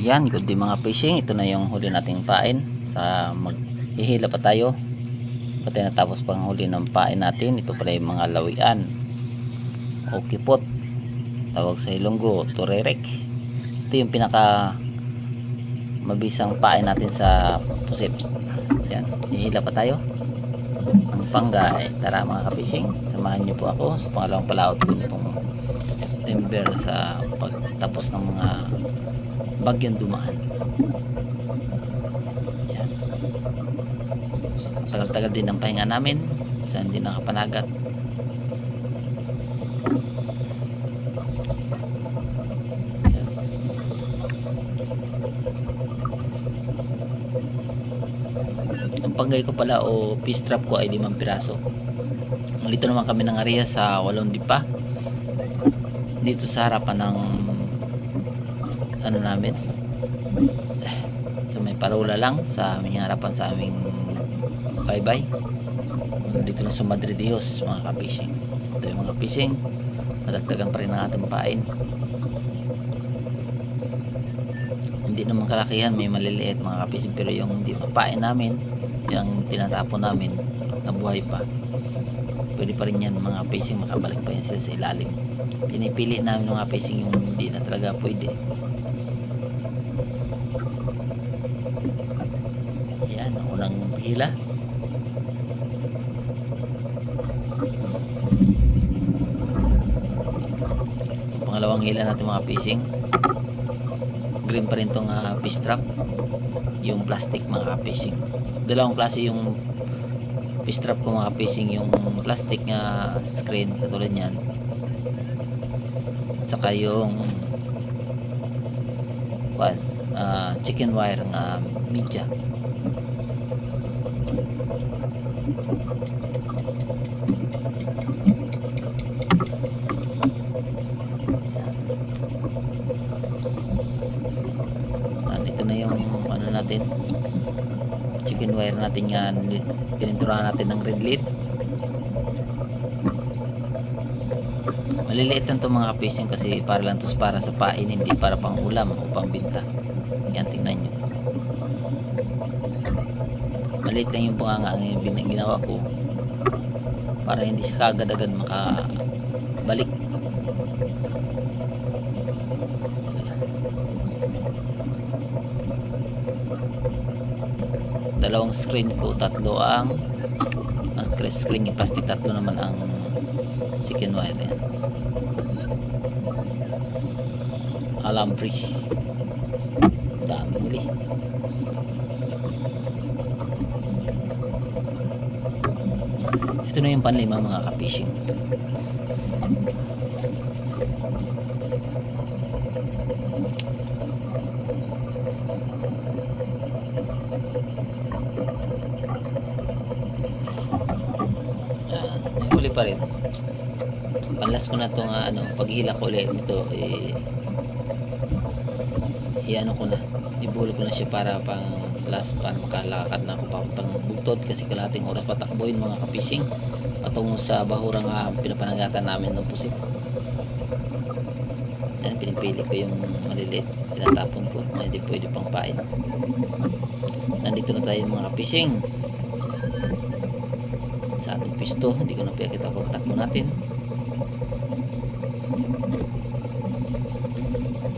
Ayan, good day mga fishing. Ito na yung huli nating pain. Sa maghihila pa tayo. Pati natapos pang huli ng pain natin. Ito pala yung mga lawian o kipot. Tawag sa Ilonggo, turerek. Ito yung pinaka mabisang pain natin sa pusit. Ayan, hihila pa tayo. Ang pangga ay tara mga ka-fishing. Samahan nyo po ako sa pangalawang palaot ko nitong September sa pagtapos ng mga bagyong dumaan. Yan. Tagal-tagal din ang pahinga namin sa hindi nakapanagat. Yan. Ang panggay ko pala o fish trap ko ay 5 piraso. Dito naman kami ng area sa Walong Dipa. Dito sa harapan ng ano namin, sa may parola lang sa aming harapan sa aming baybay. Dito na sa Madre Dios mga ka-fishing. Ito yung mga fishing, nadagdagan pa rin ang ating pain. Hindi naman kalakihan, may maliliit mga ka-fishing, pero yung hindi mapain namin, yung tinatapon namin na buhay pa, pwede pa rin yan mga fishing, makabalik pa yan sila sa ilalim. Pinipili namin mga fishing yung hindi na talaga pwede. Ayan, unang hila. Pangalawang hila natin mga fishing. Green pa rin itong fish trap. Yung plastic mga fishing. Dalawang klase yung fish trap ko mga fishing. Yung plastic nga screen katulad yan, at saka yung chicken wire nga media. Ito na yung ano natin, chicken wire natin nga pininturahan natin ng red lead. Maliliit lang to mga fishing kasi para lang to para sa pain, hindi para pang ulam o pang binta. Yan, tingnan nyo, maliit lang yung bunganga ang ginawa ko para hindi siya kagad-agad makabalik. Dalawang screen ko, tatlo ang screen yung plastic, tatlo naman ang chicken wire. Yan, alambre, dami muli. Ito na yung panlima mga ka-fishing. May huli pa rin. Panlas ko na itong paghila ko ulit nito, iano ko na, ibuli ko na siya para pang last, para makalakad na ako papuntang Bugtod kasi kalating oras patakboyin mga ka-fishing patungo sa bahurang pinapanagatan namin ng pusit. Yan, pinipili ko yung maliliit, tinatapon ko na hindi pwede pang pain. Nandito na tayo mga fishing sa ating pisto. Hindi ko na pinakita pagkatakbo natin.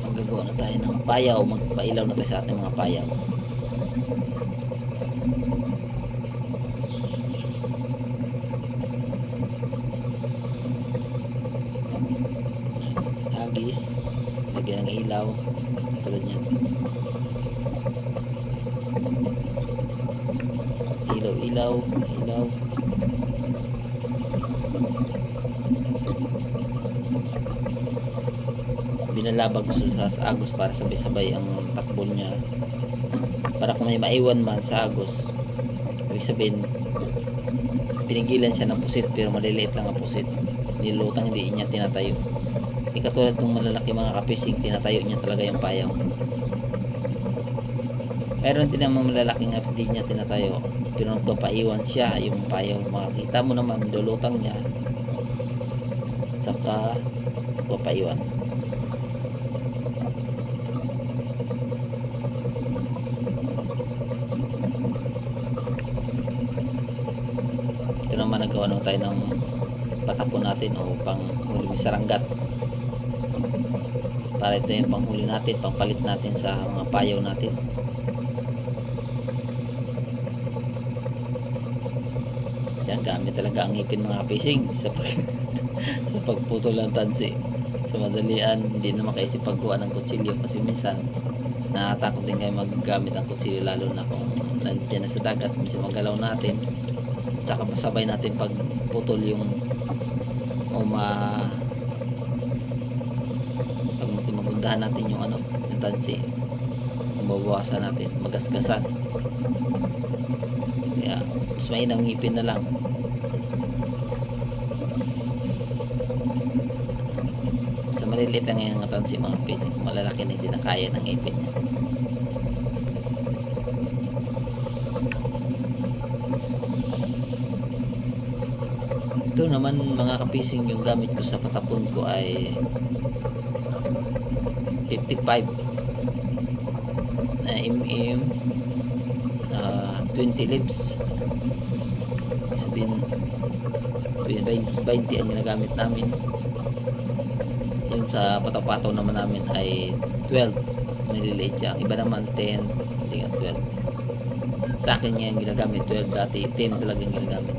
Magagawa na tayo ng payaw, magpailaw na tayo sa ating mga payaw. Hagis, lagyan ng ilaw tulad niyan. Ilaw. Binalabag ko sa agos para sabay-sabay ang takbo niya, para kung may maiwan man sa agos, ibig sabihin pinigilan siya ng pusit, pero maliliit lang ang pusit, nilutang, hindi niya tinatayo. Hindi katulad ng malalaki mga kapising, tinatayo niya talaga yung payaw. Meron din naman malalaki nga hindi niya tinatayo, pero nagpapaiwan siya yung payaw. Makikita mo naman lulutang niya, saka nagpapaiwan. Ito naman, nagawa naman tayo ng patapon natin o pang huli saranggat, para ito yung panghuli natin, pangpalit natin sa mga payaw natin. Yan, gamit talaga ang ngipin mga fishing sa sa pagputol ng tansi. Sa madalian, hindi na makaisip pagkuha ng kutsilyo, kasi minsan natatakot din kayo maggamit ng kutsilyo, lalo na kung nandiyan na sa dagat. Minsan magalaw natin, saka masabay natin pagputol yung pag magundahan natin yung yung tansi, mabawasan natin, magasgasan. Kaya mas mainam ngipin na lang. Sa maliliit lang yung tansi mga fishing, kung malalaki na hindi na kaya ng ngipin niya. Ito naman mga kapising, yung gamit ko sa patapon ko ay 55 mm, 20 lips. Sabihin 20 ang ginagamit namin. Yung sa pataw-pataw naman namin ay 12, maliliit siya. Ang iba naman 10, hindi nga 12. Sa akin nga yung ginagamit 12, dati 10 talaga yung ginagamit.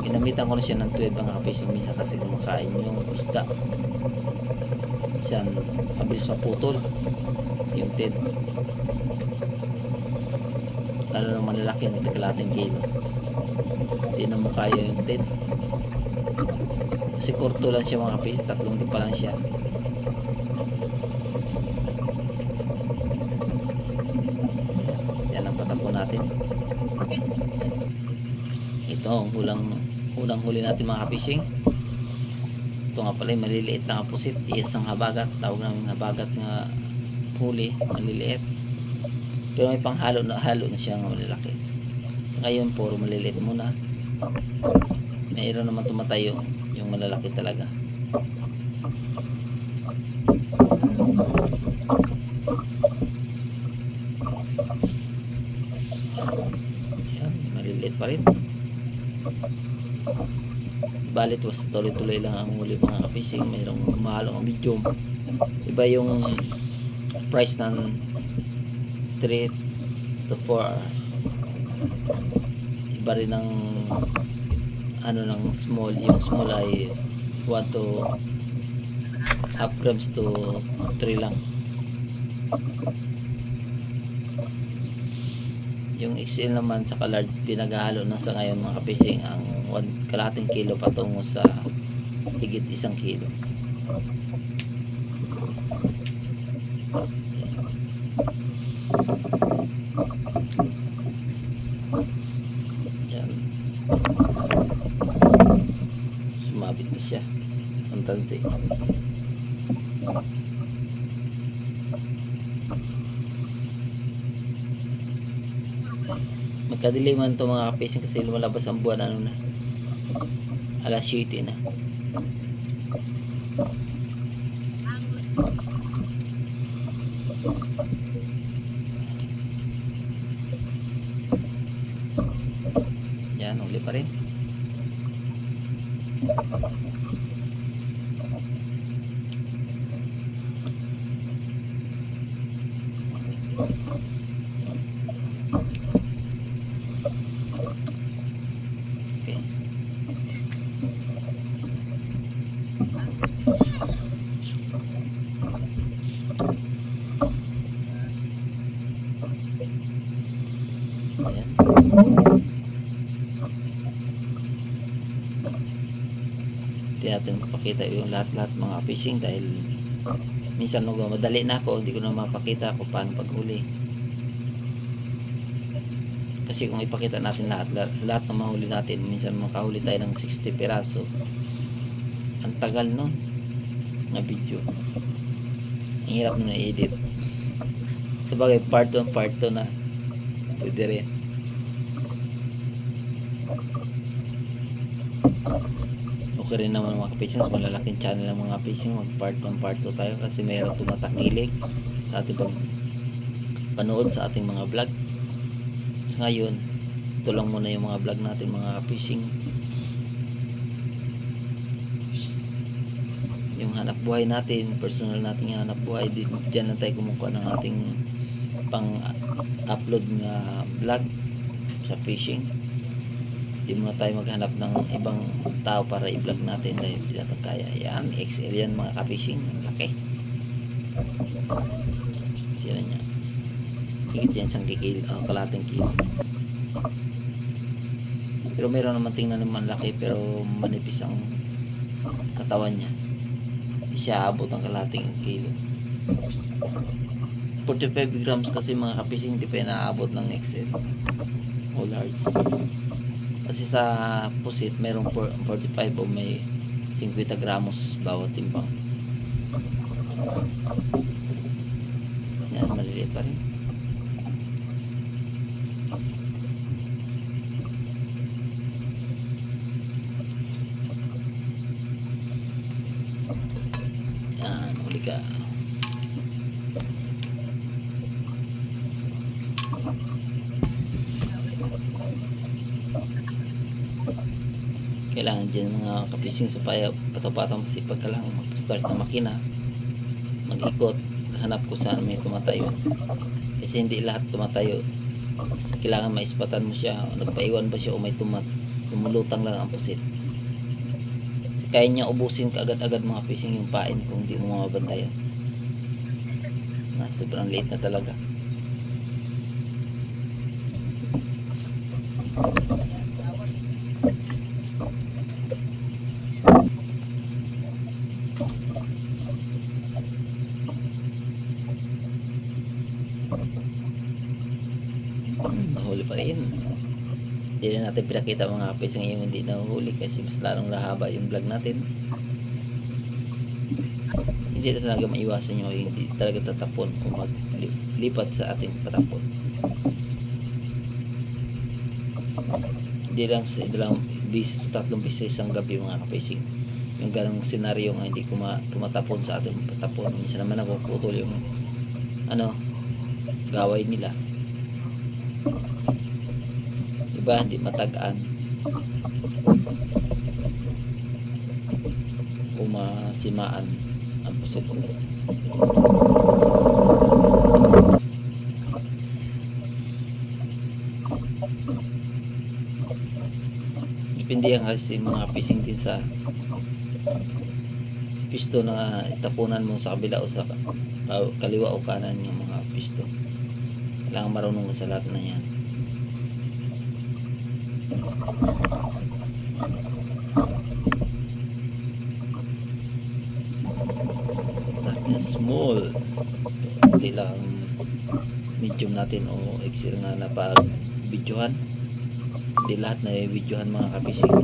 Ginamitan ko na siya ng 12 mga kapisong, minsan kasi kumakain yung isda, minsan mabilis maputol yung 10, lalo na malalaki ng tigalating kilo, hindi na mo kaya yung 10 kasi kurto lang siya mga kapisong, 3 tip pa lang siya. Yan ang patapon natin. Ito ang unang huli natin mga fishing. Ito nga pala, maliliit na pusit, isang habagat, tawag namin habagat nga huli, maliliit, pero may panghalo na siya nga malalaki. So ngayon puro maliliit muna, mayroon naman tumatayo yung malalaki talaga. Ayan, maliliit pa rin. Balit was tuloy-tuloy lang ang huli mga fishing. Mayroong mahal ang medium, iba yung price ng 3 to 4, iba rin ng ng small. Yung small ay 1 to half grams to 3 lang. Yung XL naman sa large, pinaghalo na sa ngayon mga fishing ang 1 kalahating kilo patungo sa higit 1 kilo. Yan, sumabit pa siya ang tansi. Magkadiliman to mga fishing kasi lumalabas ang buwan Alas 7 na. Yan, huli pa rin. Okay. Ayan. Hindi natin mapakita yung lahat-lahat mga fishing dahil minsan madali na ako, hindi ko na mapakita kung paano paghuli. Kasi kung ipakita natin lahat ng mahuli natin, minsan makahuli tayo ng 60 piraso. Ang tagal nun na video. Ang hirap na na-edit. Sabagay part 1, part 2 na pwede rin. Okay rin naman mga fishing, malalaking channel ng mga fishing, mag part 1, part 2 tayo kasi mayroong tumatakilik sa ating panood sa ating mga vlog. So ngayon, ito lang muna yung mga vlog natin mga fishing. Yung hanap buhay natin, personal nating hanap buhay, dyan lang tayo kumukuha ng ating pang upload nga vlog sa fishing. Hindi muna tayo maghanap ng ibang tao para i-vlog natin dahil hindi natin kaya. Yan, XL yan mga ka-fishing, ang laki. Tira niya. Higit yan isang kikil, kalating kilo. Pero meron naman tingnan naman laki pero manipis ang katawan niya. Hindi siya abot ang kalating kilo. 45 grams kasi mga ka-fishing, hindi pa naabot ng XL o large. Kasi sa pusit merong 45 o may 50 gramos bawat timbang. Yan, maliliit pa rin. Yan, huli ka. Kailangan dyan mga ka-fishing sa patapatang masipag ka lang mag-start na makina, mag-ikot, hanap ko saan may tumatayo kasi hindi lahat tumatayo. Kailangan maispatan mo siya, nagpaiwan ba siya o may tumulutang lang ang pusit. Kasi kaya niya ubusin ka agad-agad mga fishing yung pain kung hindi mo mabantayan na sobrang liit na talaga. Nahuli pa rin. Hindi na natin pinakita mga kapis ngayong hindi nahuhuli kasi mas lalong lahaba yung vlog natin. Hindi na talaga maiwasan yung hindi talaga tatapon o maglipat sa ating patapon. Hindi lang bis sa 3 bis sa isang gabi mga kapising. Yung ganong senaryo nga hindi tumatapon sa ating patapon. Minsan naman napuputol yung gaway nila. Iba hindi matagaan o masimaan ang pusit. Depende yan kasi mga fishing din sa pisto na itapunan mo sa kabila o sa kaliwa o kanan yung mga pisto. Kailangan marunong ka sa lahat na yan. That is small. Hindi lang medium natin o XL nga na pag videohan. Hindi lahat na videohan mga kabisig.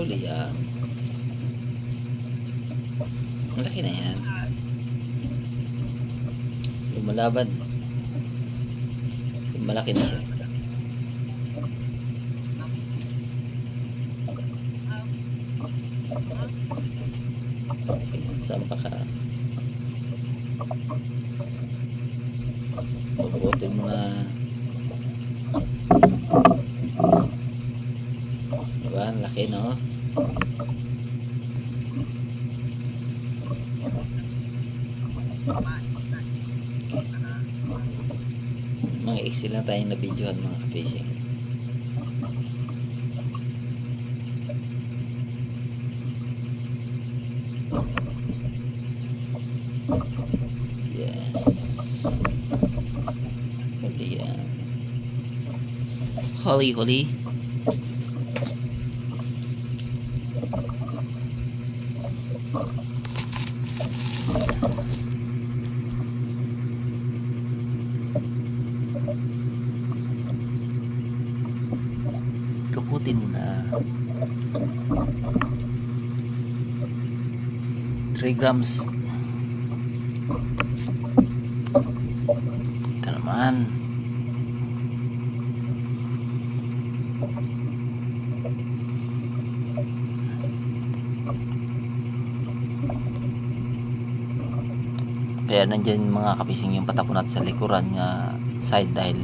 huli yan. Malaki na yan. Lumalaban. Malaki na siya. Okay, saan pa ka? Bubutin mo na. Diba? Laki, no? Mga iksi lang tayong na-videohan mga ka-fishing. Yes. Huli yan. Huli. Lukutin mo na. 3 grams. Ito naman. Kaya nandyan mga kapising yung patapon natin sa likuran nga side dahil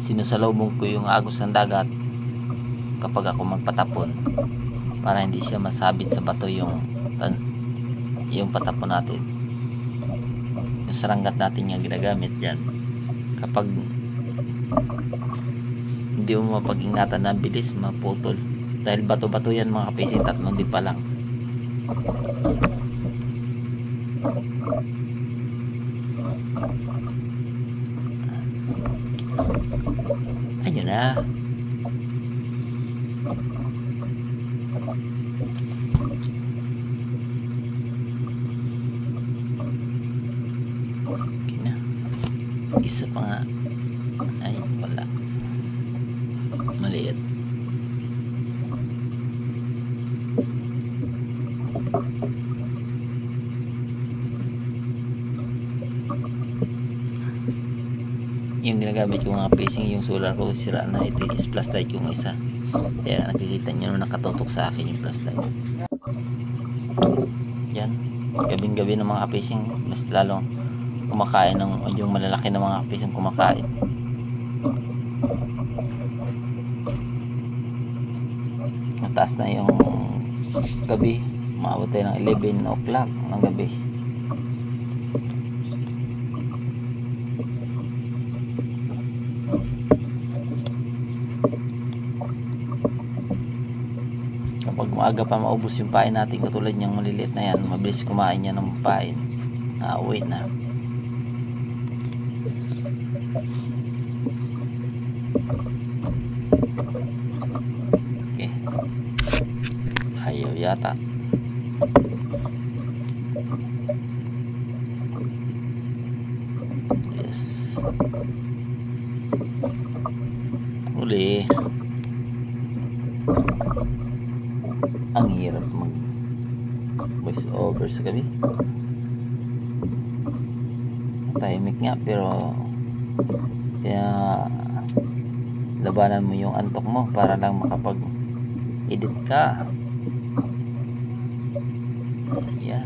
sinusalubong ko yung agos ng dagat kapag ako magpatapon para hindi siya masabit sa bato yung patapon natin, yung saranggat natin yung ginagamit dyan. Kapag hindi mo mapag-ingatan na bilis maputol dahil bato-bato yan mga kapising, 3 di pa lang. Ayan na. Okay na. Isa pa nga. Ay, wala. Maliit. Yung ginagamit yung mga fishing, yung solar ko sira na, ito is flashlight yung isa, kaya nakikita nyo na nakatutok sa akin yung flashlight. Yan, gabing gabi ng mga fishing, mas lalong kumakain ng yung malalaki ng mga fishing kumakain. Mataas na yung gabi, maabot tayo ng 11 o'clock ng gabi. Kapag maaga pa maubos yung pain natin, katulad niyang maliliit na yan, mabilis kumain yan ng pain, nauwi na. Okay, ayaw yata. Yes, uli. Ang hirap mag voice over sa gabi, tahimik nga pero kaya labanan mo yung antok mo para lang makapag edit ka. Yan.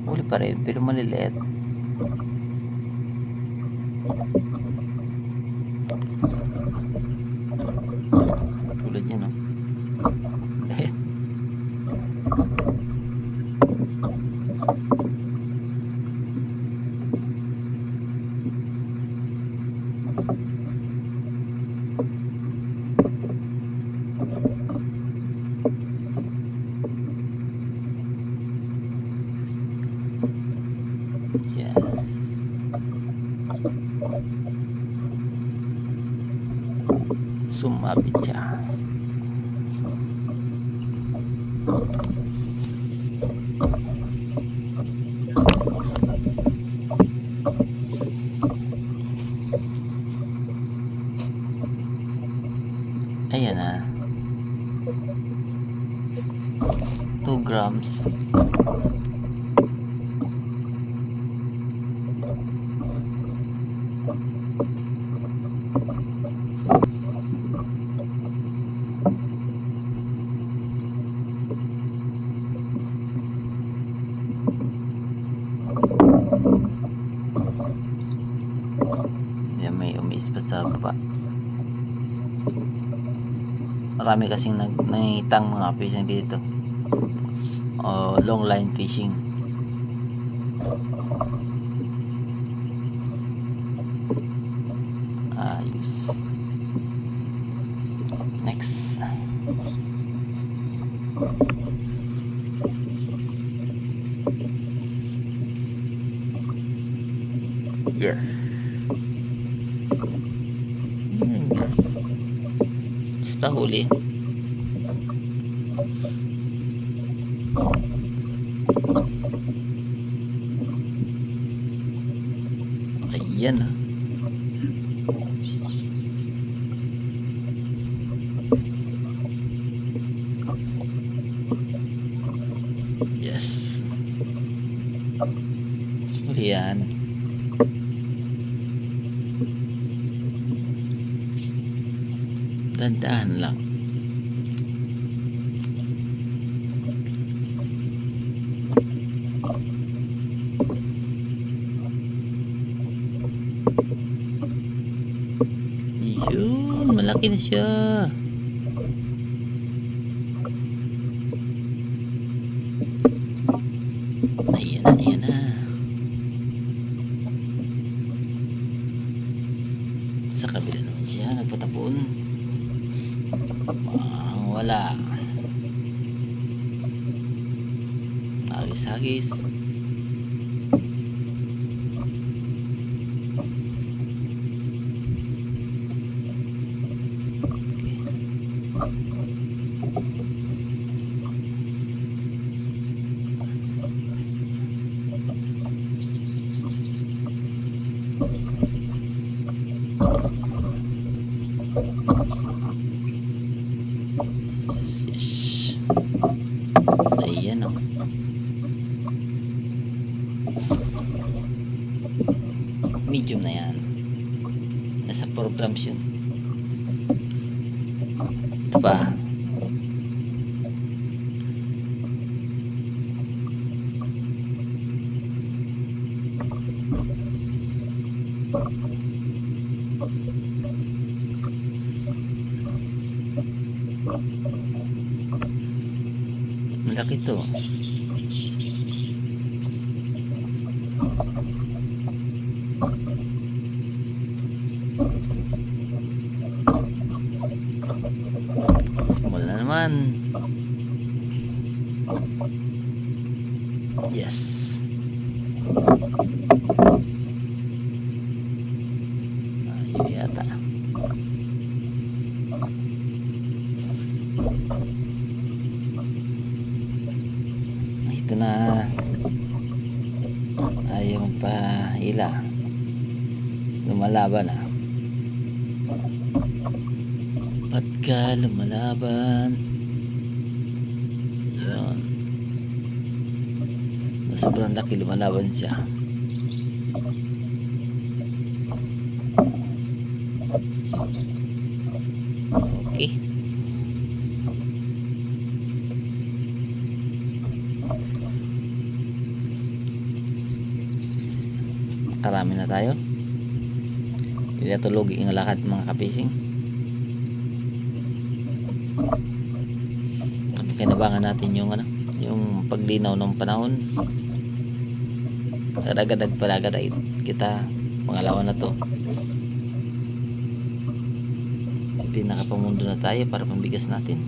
Huli pa rin pero maliliit. Tulad yan, no? Yes. Sumabit siya. Ayan na. 2 grams. Yan, may umiis pa sa baba. Marami kasing nangitang mga fishing dito, o long line fishing. Ayos. Next. Yes. Basta huli. Ayan ah. Yes. Huli yan. Dandahan lang. Yun, malaki na siya. Ayan na, ayan na. Sa kabila naman siya, nagpatapon. Parang wala. Hagis-hagis. Yes, yes. Ayan o. Medium na yan. Nasa 4 grams yun. Ito pa. Malaki to. Small na naman. Yes. Ayun yata. Ito na. Ayaw magpahila. Lumalaban ah. Pagka lumalaban. Yun. Sobrang laki, lumalaban siya. Okay. Karami na tayo. Hindi na tulog ang lakad mga kapising. Kinabangan natin yung yung paglinaw ng panahon. Dagdag palaga kita pangalawa na to. Pinakapamundo na tayo para pambigas natin.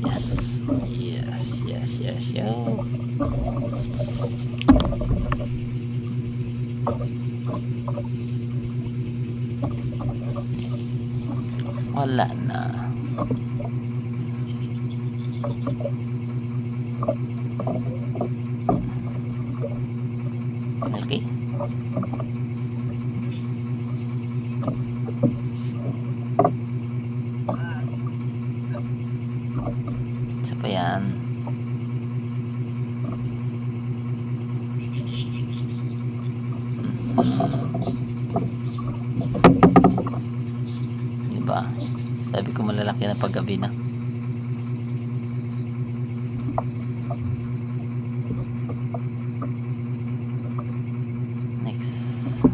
Yes, yes, yes, yes, yo. wala na. Okay. Isa pa yan. Diba? Sabi ko malalaki na paggabi na. Next.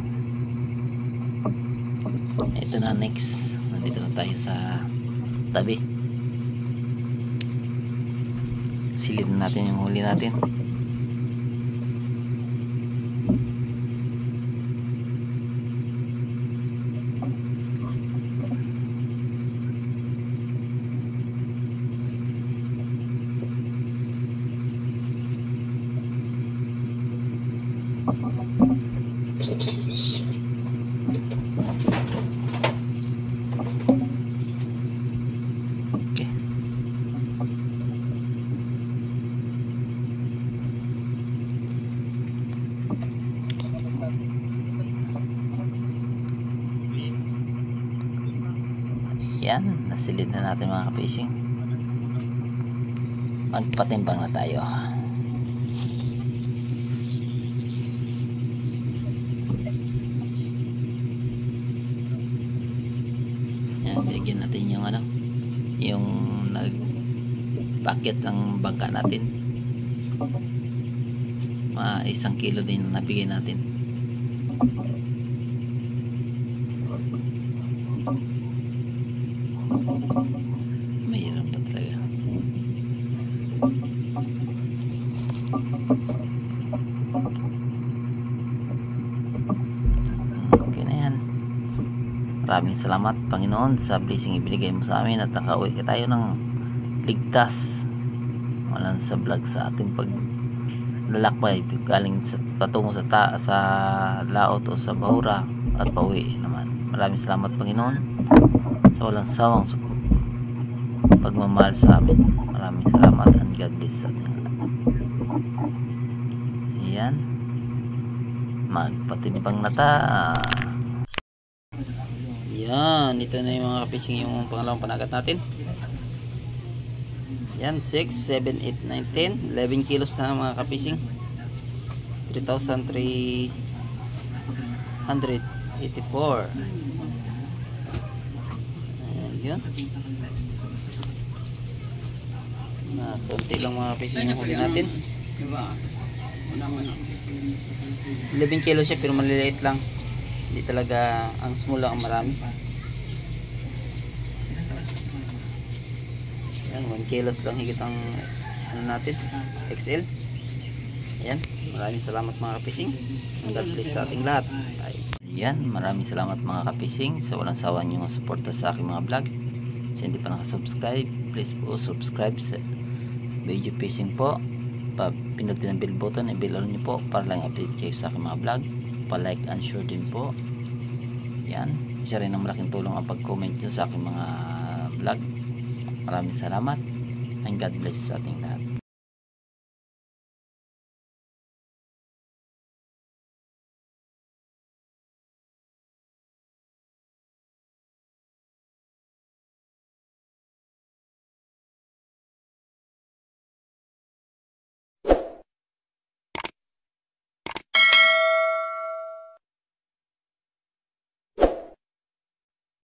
Ito na next. Nandito na tayo sa tabi. Silid na natin yung huli natin. Okay. Yan, nasilid na natin mga ka-fishing. Magpatimbang na tayo. Yan, bigyan natin yung ano, yung nag-packet ng bangka natin. Mga 1 kilo din na nabigay natin. Mayroon pa talaga. Okay na yan. Maraming salamat Panginoon sa blessing ibinigay mo sa amin at nakauwi ka tayo ng ligtas. Walang sa vlog sa ating paglalakbay galing sa patungo sa laot o sa bahura at pauwi naman. Maraming salamat Panginoon sa walang sawang pagmamahal sa amin. Maraming salamat and God bless sa ating lahat. Ayan, magpatimbang na ta. Yan, ito na yung mga fishing, yung pangalawang panagat natin. Yan, 6, 7, 8, 9, 10 11 kilos na mga ka-fishing. 3,384. Ayan. Konti lang mga fishing yung huli natin. 11 kilos siya pero maliliit lang. Hindi talaga, ang small lang ang marami. Yan, 1 kilos lang higit ang ano natin, XL. Ayan, maraming salamat mga ka-fishing. God bless sa ating lahat. Yan, maraming salamat mga ka-fishing sa walang sawa nyo suporta sa aking mga vlog. Sa hindi pa nakasubscribe, please po subscribe sa Video Fishing po. Pinutin ang bell button, i-bell on nyo po para lang update kayo sa aking mga vlog. Pa-like and share din po. Yan, isa rin ang malaking tulong ang pag-comment nyo sa aking mga vlog. Maraming salamat and God bless sa ating lahat.